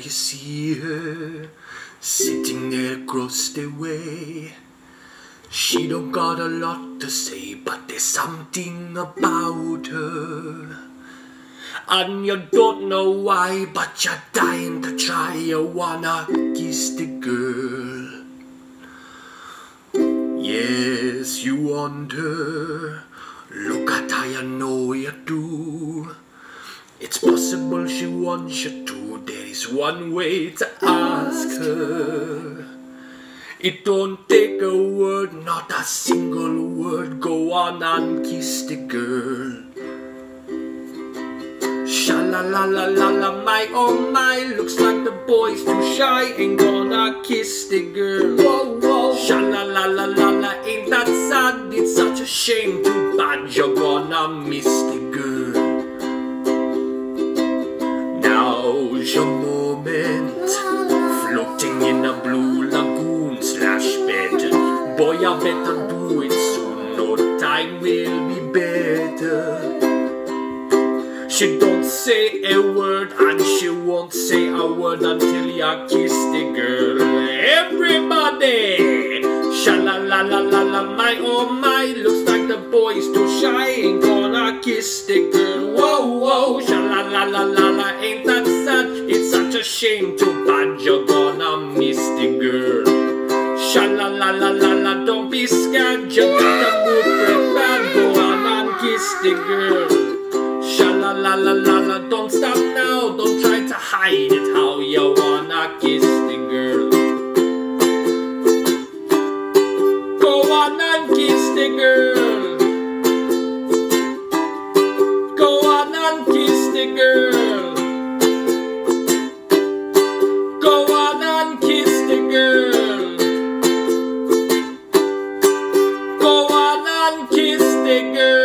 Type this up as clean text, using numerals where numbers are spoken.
you see her sitting there across the way. She don't got a lot to say, but there's something about her, and you don't know why, but you're dying to try. You wanna kiss the girl. Yes, you want her. Look at her, you know you do. It's possible she wants you to. There is one way to ask her. It don't take a word, not a single word. Go on and kiss the girl. Sha-la-la-la-la-la, my oh my. Looks like the boy's too shy, ain't gonna kiss the girl. Whoa, whoa. Sha-la-la-la-la-la, ain't that sad? It's such a shame, too bad you're gonna miss the girl. Now's your moment, floating in a blue lagoon slash bed. Boy, I better do it soon, no time will be better. She don't say a word, and she won't say a word until you kiss the girl. Everybody! Sha-la-la-la-la-la, my oh my. Looks like the boy's too shy, ain't gonna kiss the girl. Whoa, whoa, sha-la-la-la-la-la, ain't that sad? It's such a shame, too bad you're gonna miss the girl. Sha-la-la-la-la-la, don't be scared, you got a good friend, bad. Go on and kiss the girl. Sha-la-la-la-la-la, don't stop now, don't try to hide it, how you wanna kiss the girl. Go on and kiss the girl. Go on and kiss the girl. Go on and kiss the girl. Go on and kiss the girl.